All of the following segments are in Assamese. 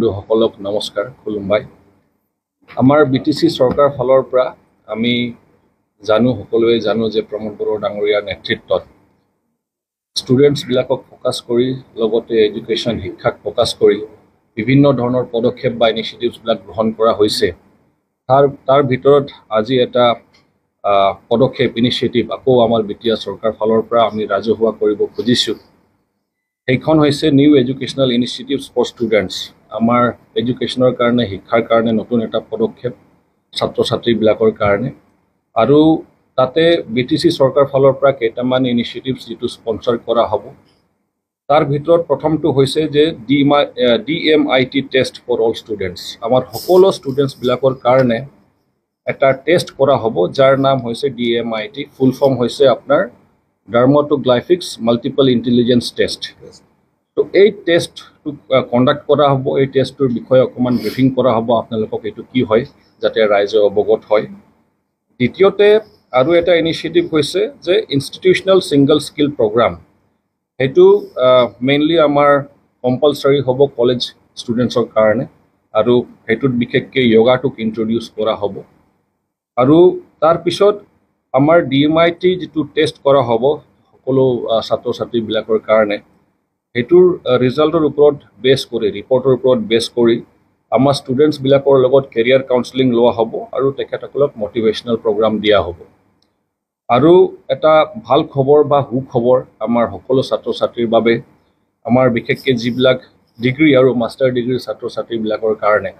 বন্ধুসকলক নমস্কাৰ খুলুমবাই আমাৰ বিটিসি সৰকাৰ ফালৰ পৰা আমি সকলোৱে জানো যে প্ৰমোদ বড়ো ডাঙৰীয়াৰ নেতৃত্বত ষ্টুডেন্টস বিলাকক ফোকাস কৰি লগতে এডুকেশন শিক্ষাক ফোকাস কৰি বিভিন্ন ধৰণৰ পদক্ষেপ বা ইনিচিয়েটিভস বিলাক গ্ৰহণ কৰা হৈছে তাৰ ভিতৰত আজি এটা পদক্ষেপ ইনিচিয়েটিভ আকৌ আমাৰ বিটিয়া সৰকাৰ ফালৰ পৰা আমি ৰাজহুৱা কৰিব খুজিছো এইখন হৈছে নিউ এডুকেশনাল ইনিচিয়েটিভস ফৰ ষ্টুডেন্টস আমাৰ এডুকেশনৰ কাৰণে শিক্ষাৰ কাৰণে নতুন এটা পদক্ষেপ ছাত্ৰ ছাত্ৰী বিলাকৰ কাৰণে আৰু তাতে বিটিসি সৰকাৰ ফালৰ পৰা কেইটামান ইনিচিয়েটিভস যেটো স্পন্সৰ কৰা হ'ব তাৰ ভিতৰত প্ৰথমটো হৈছে যে DMIT test for all students আমাৰ সকলো ষ্টুডেন্টস বিলাকৰ কাৰণে এটা টেষ্ট কৰা হ'ব যাৰ নাম হৈছে DMIT ফুল ফৰ্ম হৈছে আপোনাৰ ডাৰ্মাটোগ্লাইফিক্স মাল্টিপল ইন্টেলিজেন্স টেষ্ট তো এই টেষ্ট কন্ডাক্ট কৰা হ'ব এই টেষ্টৰ বিষয়ে অকমান ব্ৰিফিং কৰা হ'ব আপোনালোকক এটো কি হয় যাতে ৰাইজে অৱগত হয় দ্বিতীয়তে আৰু এটা ইনিচিয়েটিভ হৈছে যে ইনষ্টিটিউশনাল সিঙ্গল স্কিল প্ৰগ্ৰাম হেতু মেইনলি আমাৰ কম্পালসৰি হ'ব কলেজ ষ্টুডেন্টছৰ কাৰণে আৰু হেতুত বিশেষকৈ যোগাটোক ইন্ট্ৰোডিউস কৰা হ'ব আৰু তাৰ পিছত আমাৰ DMIT যেটো টেষ্ট কৰা হ'ব সকলো ছাত্ৰ ছাত্ৰী বিলাকৰ কাৰণে হেতুৰ ৰিজাল্টৰ ওপৰত বেস কৰি ৰিপৰ্টৰ ওপৰত বেস কৰি আমাৰ ষ্টুডেন্টস বিলাকৰ লগত কেৰিয়াৰ কাউন্সেলিং লোৱা হ'ব আৰু তেখেতসকলক মোটিভেশনাল প্ৰগ্ৰাম দিয়া হ'ব আৰু এটা ভাল খবৰ বা সুখবৰ আমাৰ সকলো ছাত্ৰ ছাত্ৰীৰ বাবে আমাৰ বিশেষকৈ যিবিলাক ডিগ্ৰী আৰু মাষ্টাৰ ডিগ্ৰী ছাত্ৰ ছাত্ৰী বিলাকৰ কাৰণে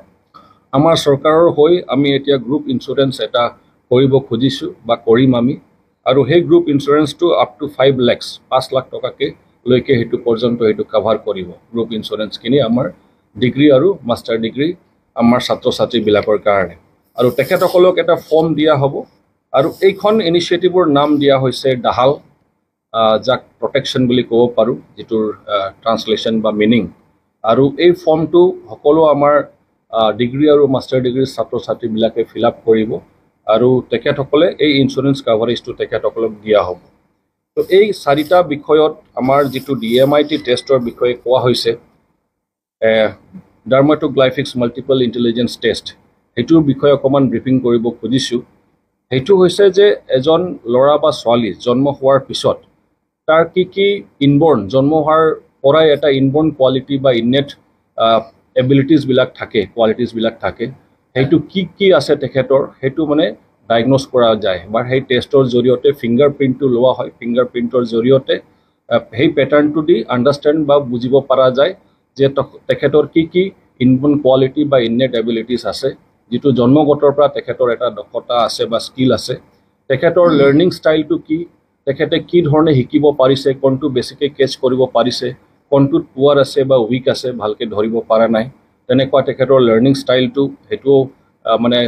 আমাৰ সৰকাৰৰ হৈ আমি এতিয়া গ্ৰুপ ইন্সুৰেন্স এটা কৰিব খুজিছো বা কৰিম আমি আৰু সেই গ্ৰুপ ইন্সুৰেন্সটো আপ টু 5 লাখ টকাকে লৈকে হেতু পৰ্যন্ত হেতু কভাৰ কৰিব গ্ৰুপ ইন্সুৰেন্স কিনি আমাৰ ডিগ্ৰী আৰু মাষ্টাৰ ডিগ্ৰী আমাৰ ছাত্ৰ ছাত্ৰী বিলাকৰ কাৰণে আৰু তেখেতসকলক এটা ফৰ্ম দিয়া হ'ব আৰু এইখন ইনিচিয়েটিভৰ নাম দিয়া হৈছে ডাহাল যাক প্ৰটেকশন বুলি ক'ব পাৰো যেটোৰ ট্ৰান্সলেশন বা মিনিং আৰু এই ফৰ্মটো সকলো আমাৰ ডিগ্ৰী আৰু মাষ্টাৰ ডিগ্ৰী ছাত্ৰ ছাত্ৰী বিলাকে ফিল আপ কৰিব আৰু তেখেতসকলে এই ইন্সুৰেন্স কভাৰেজটো তেখেতসকলক দিয়া হ'ব তো এই চাৰিটা বিষয়ত আমাৰ যেটো DMIT টেষ্টৰ বিষয়ে কোৱা হৈছে ডাৰ্মাটোগ্লাইফিক্স মাল্টিপল ইন্টেলিজেন্স টেষ্ট হেতুৰ বিষয়ে অকমান ব্ৰিফিং কৰিব খুজিছো হেতু হৈছে যে এজন লৰা বা ছোৱালী জন্ম হোৱাৰ পিছত তাৰ কি ইনবৰ্ন জন্ম হোৱাৰ পৰাই এটা ইনবৰ্ন কোৱালিটি বা ইনেট এবিলিটিজ বিলাক থাকে কোৱালিটিজ বিলাক থাকে হেতু কি আছে তেখেতৰ হেতু মানে ডায়াগনোজ কৰা যায় বা সেই টেষ্টৰ জৰিয়তে ফিংগাৰপ্ৰিন্টটো লোৱা হয় ফিংগাৰপ্ৰিন্টৰ জৰিয়তে সেই প্যাটাৰ্নটো দি আন্ডাৰষ্টেণ্ড বা বুজিব পৰা যায় যে তেখেতৰ কি ইনবৰ্ন কোৱালিটি বা ইনেট এবিলিটিজ আছে যেটো জন্মগতৰ পৰা তেখেতৰ এটা দক্ষতা আছে বা স্কিল আছে তেখেতৰ লাৰ্নিং ষ্টাইলটো কি তেখেতে কি ধৰণে শিকিব পাৰিছে কোনটো বেছিকৈ কেচ কৰিব পাৰিছে কোনটোত পুৱাৰ আছে বা উইক আছে ভালকে ধৰিব পৰা নাই তেনেকুৱা তেখেতৰ লাৰ্নিং ষ্টাইলটো হেতু মানে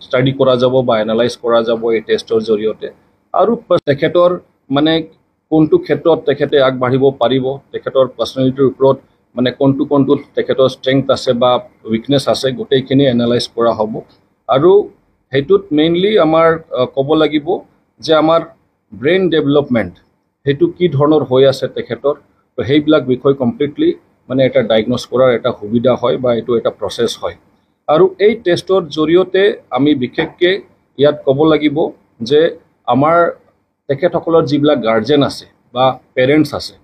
ষ্টাডি কৰা যাব বা এনালাইজ কৰা যাব এই টেষ্টৰ জৰিয়তে আৰু তেখেতৰ মানে কোনটো ক্ষেত্ৰত তেখেতে আগবাঢ়িব পাৰিব তেখেতৰ পাৰ্সোনালিটিৰ ওপৰত মানে কোনটো তেখেতৰ ষ্ট্ৰেংথ আছে বা উইকনেছ আছে গোটেইখিনি এনালাইজ কৰা হ'ব আৰু হেতুত মেইনলি আমাৰ ক'ব লাগিব যে আমাৰ ব্ৰেইন ডেভেলপমেন্ট হেতু কি ধৰণৰ হৈ আছে তেখেতৰ তো সেইবিলাক বিষয় কমপ্লিটলি মানে এটা ডায়াগনোজ কৰাৰ এটা সুবিধা হয় বা এটো এটা প্ৰসেস হয় আৰু এই টেষ্টৰ জৰিয়তে আমি বিশেষকৈ ইয়াত ক'ব লাগিব যে আমাৰ তেখেতসকলৰ যিবিলাক গাৰ্জেন আছে বা পেৰেণ্টছ আছে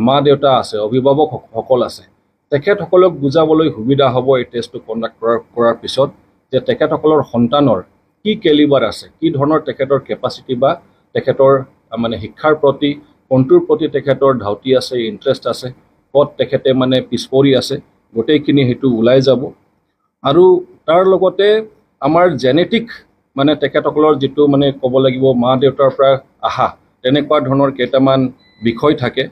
মা দেউতা আছে অভিভাৱক সকল আছে তেখেতসকলক বুজাবলৈ সুবিধা হ'ব এই টেষ্টটো কন্ডাক্ট কৰাৰ পিছত যে তেখেতসকলৰ সন্তানৰ কি কেলিবাৰ আছে কি ধৰণৰ তেখেতৰ কেপাসিটি বা তেখেতৰ মানে শিক্ষাৰ প্ৰতি কোনটোৰ প্ৰতি তেখেতৰ ধাউতি আছে ইন্টাৰেষ্ট আছে কত তেখেতে মানে পিছপৰি আছে গোটেইখিনি হেতু ওলাই যাব আৰু তাৰ লগতে আমাৰ জেনেটিক মানে তেখেতসকলৰ যেটো মানে ক'ব লাগিব মা দেউতাৰ পৰা আহা তেনেকুৱা ধৰণৰ কেইটামান বিষয় থাকে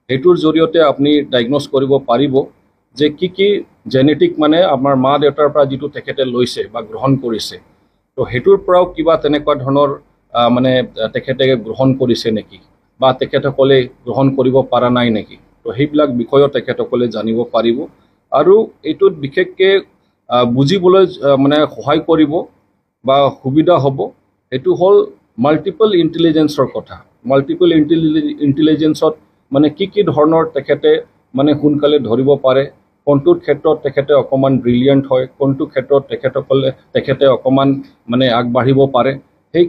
হেতুৰ জৰিয়তে আপুনি ডায়াগনোজ কৰিব পাৰিব যে কি জেনেটিক মানে আমাৰ মা দেউতাৰ পৰা যেটো তেখেতে লৈছে বা গ্ৰহণ কৰিছে তো হেতুৰ পৰাও কিবা তেনেকুৱা ধৰণৰ মানে তেখেতে গ্ৰহণ কৰিছে নেকি বা তেখেতসকলে গ্ৰহণ কৰিব পৰা নাই নেকি তো সেইবিলাক বিষয় তেখেতসকলে জানিব পাৰিব আৰু এটোত বিশেষকৈ বুজিবলৈ মানে সহায় কৰিব বা সুবিধা হ'ব এটো হল মাল্টিপল ইন্টেলিজেন্সৰ কথা মাল্টিপল ইন্টেলিজেন্সত মানে কি ধৰণৰ তেখেতে মানে সোনকালে ধৰিব পাৰে কোনটোৰ ক্ষেত্ৰত তেখেতে অকণমান ব্ৰিলিয়েণ্ট হয়, কোনটো ক্ষেত্ৰত তেখেতে অকণমান মানে আগবাঢ়িব পাৰে, সেই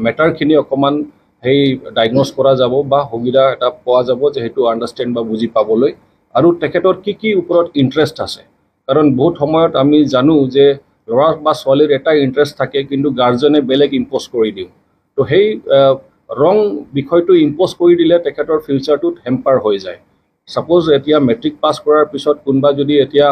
মেটাৰখিনি অকণমান সেই ডায়াগন'জ কৰা যাব বা সুবিধা এটা পোৱা যাব যে সেইটো আণ্ডাৰষ্টেণ্ড বা বুজি পাবলৈ, আৰু তেখেতৰ কি ওপৰত ইণ্টাৰেষ্ট আছে। কাৰণ বহুত সময়ত আমি জানো যে ল'ৰা বা ছোৱালীৰ এটা ইণ্টাৰেষ্ট থাকে, কিন্তু গাৰ্জেনে বেলেগ ইম্প'জ কৰি দিওঁ। তো সেই ৰং বিষয়টো ইম্প'জ কৰি দিলে তেখেতৰ ফিউচাৰটোত হেম্পাৰ হৈ যায়। ছাপ'জ এতিয়া মেট্ৰিক পাছ কৰাৰ পিছত কোনোবা যদি এতিয়া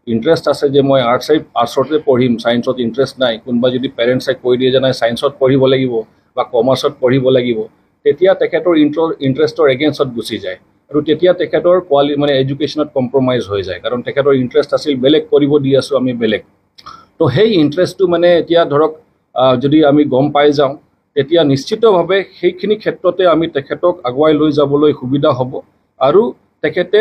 ইণ্টাৰেষ্ট আছে যে মই আৰ্টছতে পঢ়িম, ছায়েন্সত ইণ্টাৰেষ্ট নাই, কোনোবা যদি পেৰেণ্টছে কৈ দিয়ে যে নাই ছায়েন্সত পঢ়িব লাগিব বা কমাৰ্চত পঢ়িব লাগিব, তেতিয়া তেখেতৰ ইণ্টাৰেষ্টৰ এগেইনষ্টত গুচি যায়, আৰু তেতিয়া তেখেতৰ মানে এডুকেশ্যনত কম্প্ৰমাইজ হৈ যায়, কাৰণ তেখেতৰ ইণ্টাৰেষ্ট আছিল বেলেগ, কৰিব দি আছোঁ আমি বেলেগ। তো সেই ইণ্টাৰেষ্টটো মানে এতিয়া ধৰক যদি আমি গম পাই যাওঁ, তেতিয়া নিশ্চিতভাৱে সেইখিনি ক্ষেত্ৰতে আমি তেখেতক আগুৱাই লৈ যাবলৈ সুবিধা হ'ব, আৰু তেখেতে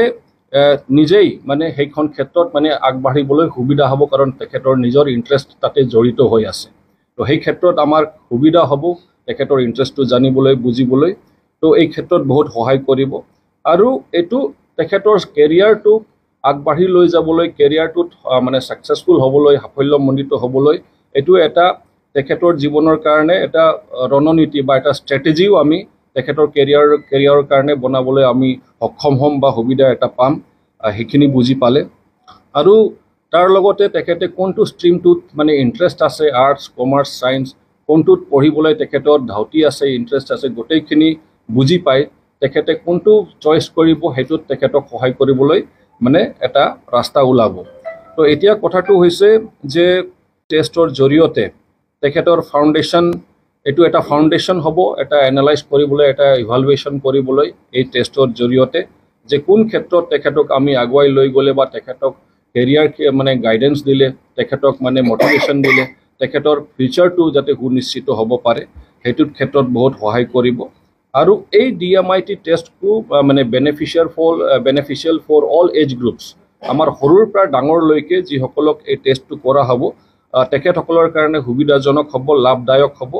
নিজেই মানে সেইখন ক্ষেত্ৰত মানে আগবাঢ়িবলৈ সুবিধা হ'ব, কাৰণ তেখেতৰ নিজৰ ইণ্টাৰেষ্ট তাতে জড়িত হৈ আছে। তো সেই ক্ষেত্ৰত আমাৰ সুবিধা হ'ব তেখেতৰ ইণ্টাৰেষ্টটো জানিবলৈ, বুজিবলৈ। তো এই ক্ষেত্ৰত বহুত সহায় কৰিব, আৰু এইটো তেখেতৰ কেৰিয়াৰটোক আগবাঢ়ি লৈ যাবলৈ, কেৰিয়াৰটোত মানে ছাকচেছফুল হ'বলৈ, সাফল্যমণ্ডিত হ'বলৈ, এইটো এটা তেখেতৰ জীৱনৰ কাৰণে এটা ৰণনীতি বা এটা ষ্ট্ৰেটেজিও আমি তেখেতৰ কেৰিয়াৰৰ কাৰণে বনাবলৈ আমি সক্ষম হ'ম বা সুবিধা এটা পাম, সেইখিনি বুজি পালে। আৰু তাৰ লগতে তেখেতে কোনটো ষ্ট্ৰীমটোত মানে ইণ্টাৰেষ্ট আছে, আৰ্টছ, কমাৰ্চ, ছায়েন্স, কোনটোত পঢ়িবলৈ তেখেতৰ ধাউতি আছে, ইণ্টাৰেষ্ট আছে, গোটেইখিনি বুজি পাই তেখেতে কোনটো চইচ কৰিব, সেইটোত তেখেতক সহায় কৰিবলৈ মানে এটা ৰাস্তা ওলাব। তো এতিয়া কথাটো হৈছে যে টেষ্টৰ জৰিয়তে তেখেতৰ ফাউণ্ডেশ্যন, এইটো এটা ফাউণ্ডেশ্যন হ'ব, এটা এনালাইজ কৰিবলৈ, এটা ইভালুৱেশ্যন কৰিবলৈ এই টেষ্টৰ জৰিয়তে, যে কোন ক্ষেত্ৰত তেখেতক আমি আগুৱাই লৈ গ'লে বা তেখেতক কেৰিয়াৰ মানে গাইডেন্স দিলে, তেখেতক মানে মটিভেশ্যন দিলে, তেখেতৰ ফিউচাৰটো যাতে সুনিশ্চিত হ'ব পাৰে, সেইটোৰ ক্ষেত্ৰত বহুত সহায় কৰিব। আৰু এই DMIT টেষ্টটো মানে beneficial for all age groups, আমাৰ সৰুৰ পৰা ডাঙৰলৈকে যিসকলক এই টেষ্টটো কৰা হ'ব, তেখেতসকলৰ কাৰণে সুবিধাজনক হ'ব, লাভদায়ক হ'ব,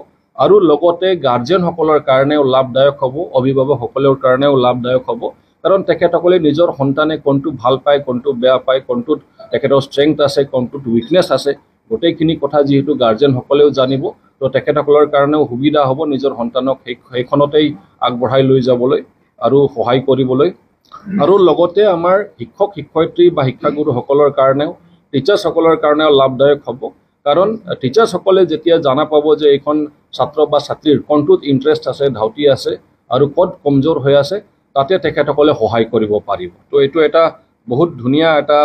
আৰু লগতে গাৰ্জেনসকলৰ কাৰণেও লাভদায়ক হ'ব, অভিভাৱকসকলৰ কাৰণেও লাভদায়ক হ'ব। কাৰণ তেখেতসকলে নিজৰ সন্তানে কোনটো ভাল পায়, কোনটো বেয়া পায়, কোনটোত তেখেতৰ ষ্ট্ৰেংথ আছে, কোনটোত উইকনেছ আছে, গোটেইখিনি কথা যিহেতু গাৰ্জেনসকলেও জানিব, তো তেখেতসকলৰ কাৰণেও সুবিধা হ'ব নিজৰ সন্তানক সেইখনতেই আগবঢ়াই লৈ যাবলৈ আৰু সহায় কৰিবলৈ। আৰু লগতে আমাৰ শিক্ষক শিক্ষয়িত্ৰী বা শিক্ষাগুৰুসকলৰ কাৰণেও, টিচাৰ্ছসকলৰ কাৰণেও লাভদায়ক হ'ব। কাৰণ টিচাৰ্ছসকলে যেতিয়া জানা পাব যে এইখন ছাত্ৰ বা ছাত্ৰীৰ কোনটোত ইণ্টাৰেষ্ট আছে, ধাউতি আছে, আৰু ক'ত কমজোৰ হৈ আছে, তাতে তেখেতসকলে সহায় কৰিব পাৰিব। তো এইটো এটা বহুত ধুনীয়া এটা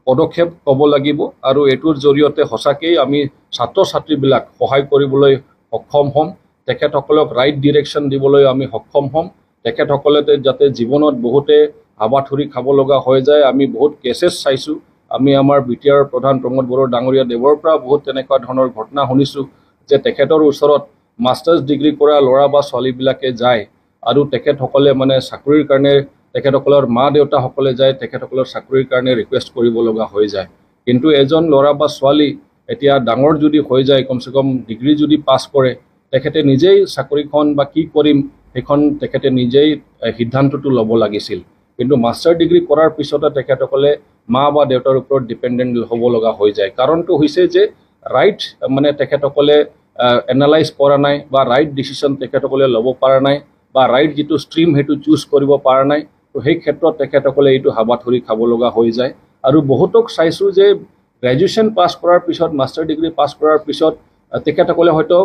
পদক্ষেপ ক'ব লাগিব, আৰু এইটোৰ জৰিয়তে সঁচাকেই আমি ছাত্ৰ ছাত্ৰীবিলাক সহায় কৰিবলৈ সক্ষম হ'ম, তেখেতসকলক ৰাইট ডিৰেকশ্যন দিবলৈ আমি সক্ষম হ'ম। তেখেতসকলে যাতে জীৱনত বহুতে হাবাথুৰি খাব লগা হৈ যায়, আমি বহুত কেছেছ চাইছোঁ। আমি আমাৰ BTR প্ৰধান প্ৰমোদ বড়ো ডাঙৰীয়া দেৱৰ পৰা বহুত তেনেকুৱা ধৰণৰ ঘটনা শুনিছোঁ, যে তেখেতৰ ওচৰত মাষ্টাৰ্ছ ডিগ্ৰী কৰা ল'ৰা বা ছোৱালীবিলাকে যায়, আৰু তেখেতসকলে মানে চাকৰিৰ কাৰণে, তেখেতসকলৰ মা দেউতাসকলে যায়, তেখেতসকলৰ চাকৰিৰ কাৰণে ৰিকুৱেষ্ট কৰিব লগা হৈ যায়। কিন্তু এজন ল'ৰা বা ছোৱালী এতিয়া ডাঙৰ যদি হৈ যায়, কমচে কম ডিগ্ৰী যদি পাছ কৰে, তেখেতে নিজেই চাকৰিখন বা কি কৰিম সেইখন তেখেতে নিজেই সিদ্ধান্তটো ল'ব লাগিছিল। কিন্তু মাষ্টাৰ ডিগ্ৰী কৰাৰ পিছতে তেখেতসকলে মা বা দেউতাৰ ওপৰত ডিপেণ্ডেণ্ট হ'ব লগা হৈ যায়। কাৰণটো হৈছে যে ৰাইট মানে তেখেতসকলে এনালাইজ কৰা নাই, বা ৰাইট ডিচিশ্যন তেখেতসকলে ল'ব পৰা নাই, বা ৰাইট যিটো ষ্ট্ৰীম সেইটো চুজ কৰিব পৰা নাই। তো সেই ক্ষেত্ৰত তেখেতসকলে এইটো হাবাথুৰি খাব লগা হৈ যায়। আৰু বহুতক চাইছোঁ যে গ্ৰেজুৱেশ্যন পাছ কৰাৰ পিছত, মাষ্টাৰ ডিগ্ৰী পাছ কৰাৰ পিছত তেখেতসকলে হয়তো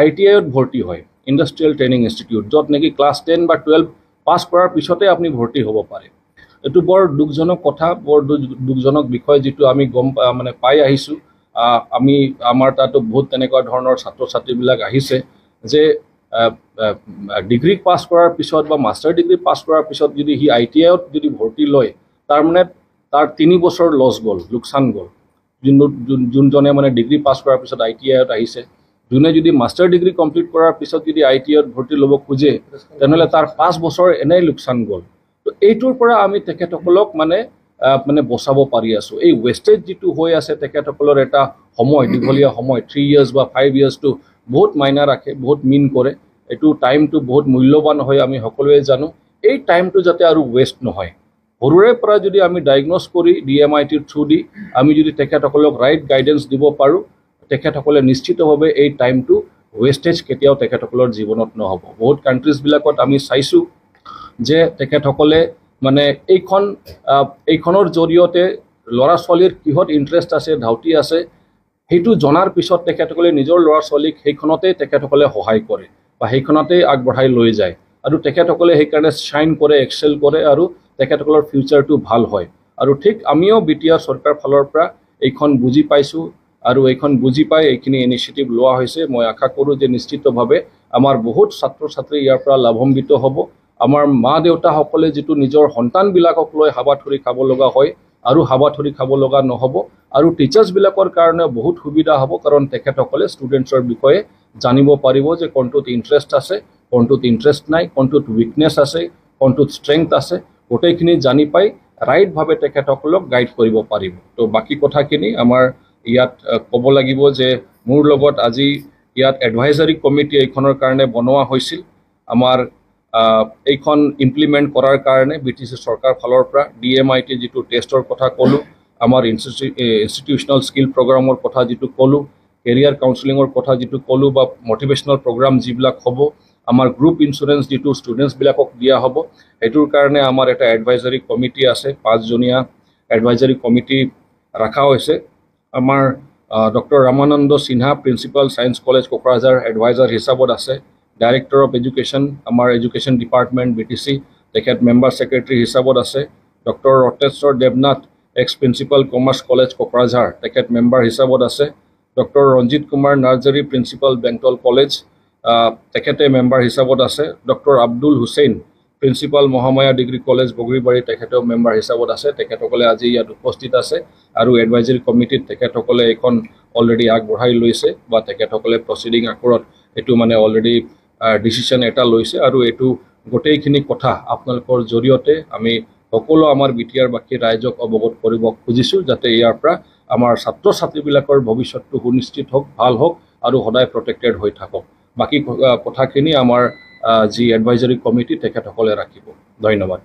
ITIত ভৰ্তি হয়, ইণ্ডাষ্ট্ৰিয়েল ট্ৰেইনিং ইনষ্টিটিউট, য'ত নেকি ক্লাছ 10 বা 12 পাছ কৰাৰ পিছতে আপুনি ভৰ্তি হ'ব পাৰে। এইটো বৰ দুখজনক কথা, বৰ দুখজনক বিষয়, যিটো আমি মানে পাই আহিছোঁ। আমাৰ তাতো বহুত তেনেকুৱা ধৰণৰ ছাত্ৰ ছাত্ৰীবিলাক আহিছে, যে ডিগ্ৰী পাছ কৰাৰ পিছত বা মাষ্টাৰ ডিগ্ৰী পাছ কৰাৰ পিছত যদি সি ITIত যদি ভৰ্তি লয়, তাৰমানে তাৰ 3 বছৰ লছ গ'ল, লোকচান গ'ল। যোনজনে মানে ডিগ্ৰী পাছ কৰাৰ পিছত ITIত আহিছে, যোনে যদি মাষ্টাৰ ডিগ্ৰী কমপ্লিট কৰাৰ পিছত যদি ITIত ভৰ্তি ল'ব খোজে, তেনেহ'লে তাৰ 5 বছৰ এনেই লোকচান গ'ল। তো এইটোৰ পৰা আমি তেখেতসকলক মানে বচাব পাৰি আছোঁ। এই ৱেষ্টেজ যিটো হৈ আছে, তেখেতসকলৰ এটা সময়, দীঘলীয়া সময়, 3 years বা 5 yearsটো বহুত মাইনা ৰাখে, বহুত মিন কৰে। এইটো টাইমটো বহুত মূল্যৱান হয়, আমি সকলোৱে জানো। এই টাইমটো যাতে আৰু ৱেষ্ট নহয়, সৰুৰে পৰা যদি আমি ডায়াগন'জ কৰি DMITৰ থ্ৰু দি আমি যদি তেখেতসকলক ৰাইট গাইডেন্স দিব পাৰোঁ তেখেতসকলে নিশ্চিতভাৱে এই টাইমটো ৱেষ্টেজ কেতিয়াও তেখেতসকলৰ জীৱনত নহ'ব বহুত কাণ্ট্ৰিজবিলাকত আমি চাইছোঁ যে তেখেতসকলে মানে এইখনৰ জৰিয়তে ল'ৰা ছোৱালীৰ কিহত ইণ্টাৰেষ্ট আছে ধাউতি আছে সেইটো জনাৰ পিছত তেখেতসকলে নিজৰ ল'ৰা ছোৱালীক সেইখনতে তেখেতসকলে সহায় কৰে বা সেইখনতে আগবঢ়াই লৈ যায় আৰু তেখেতসকলে সেইকাৰণে শ্বাইন কৰে এক্সেল কৰে আৰু তেখেতসকলৰ ফিউচাৰটো ভাল হয় আৰু ঠিক আমিও BTR চৰকাৰ ফালৰ পৰা এইখন বুজি পাইছোঁ আৰু এইখন বুজি পাই এইখিনি ইনিচিয়েটিভ লোৱা হৈছে মই আশা কৰোঁ যে নিশ্চিতভাৱে আমাৰ বহুত ছাত্ৰ ছাত্ৰী ইয়াৰ পৰা লাভান্বিত হ'ব আমাৰ মা দেউতাসকলে যিটো নিজৰ সন্তানবিলাকক লৈ হাবাথুৰি খাব লগা হয় আৰু হাবাথুৰি খাব লগা নহ'ব আৰু টিচাৰ্ছবিলাকৰ কাৰণে বহুত সুবিধা হ'ব কাৰণ তেখেতসকলে ষ্টুডেণ্টছৰ বিষয়ে জানিব পাৰিব যে কোনটোত ইণ্টাৰেষ্ট আছে কোনটোত ইণ্টাৰেষ্ট নাই কোনটোত উইকনেছ আছে কোনটোত ষ্ট্ৰেংথ আছে গোটেইখিনি জানি পাই ৰাইটভাৱে তেখেতসকলক গাইড কৰিব পাৰিব তো বাকী কথাখিনি আমাৰ ইয়াত ক'ব লাগিব যে মোৰ লগত আজি ইয়াত এডভাইজাৰী কমিটি এইখনৰ কাৰণে বনোৱা হৈছিল আমাৰ এইখন ইমপ্লিমেণ্ট কৰাৰ কাৰণে BTC চৰকাৰ ফালৰ পৰা DMIT যিটো টেষ্টৰ কথা ক'লোঁ আমাৰ ইনষ্টিটিউচনেল স্কিল প্ৰগ্ৰামৰ কথা যিটো ক'লোঁ কেৰিয়াৰ কাউন্সেলিঙৰ কথা যিটো ক'লোঁ বা মটিভেশ্যনেল প্ৰগ্ৰাম যিবিলাক হ'ব আমাৰ গ্ৰুপ ইঞ্চুৰেঞ্চ যিটো ষ্টুডেণ্টছবিলাকক দিয়া হ'ব সেইটোৰ কাৰণে আমাৰ এটা এডভাইজাৰী কমিটি আছে 5জনীয়া এডভাইজাৰী কমিটি ৰখা হৈছে আমাৰ doctor Ramananda Sinha principal science college Kokrajhar adviser হিচাপত আছে ডাইৰেক্টৰ অফ এডুকেশ্যন আমাৰ এডুকেশ্যন ডিপাৰ্টমেণ্ট BTC তেখেত মেম্বাৰ ছেক্ৰেটাৰী হিচাপত আছে doctor Ratneswar Debnath ex principal commerce college Kokrajhar তেখেত মেম্বাৰ হিচাপত আছে doctor Ranjit Kumar Narzary principal Bengtol college তেখেতে মেম্বাৰ হিচাপত আছে doctor Abdul Hussain principal Mahamaya degree college Bagribari তেখেতেও মেম্বাৰ হিচাপত আছে তেখেতসকলে আজি ইয়াত উপস্থিত আছে আৰু এডভাইজাৰী কমিটিত তেখেতসকলে এইখন অলৰেডি আগবঢ়াই লৈছে বা তেখেতসকলে প্ৰচিডিং আকৰত এইটো মানে অলৰেডি ডিচিশ্যন এটা লৈছে আৰু এইটো গোটেইখিনি কথা আপোনালোকৰ জৰিয়তে আমি সকলো আমাৰ BTR বাকী ৰাইজক অৱগত কৰিব খুজিছোঁ যাতে ইয়াৰ পৰা আমাৰ ছাত্ৰ ছাত্ৰীবিলাকৰ ভৱিষ্যতটো সুনিশ্চিত হওক ভাল হওক আৰু সদায় প্ৰটেক্টেড হৈ থাকক বাকী কথাখিনি আমাৰ যি এডভাইজাৰী কমিটি তেখেতসকলে ৰাখিব ধন্যবাদ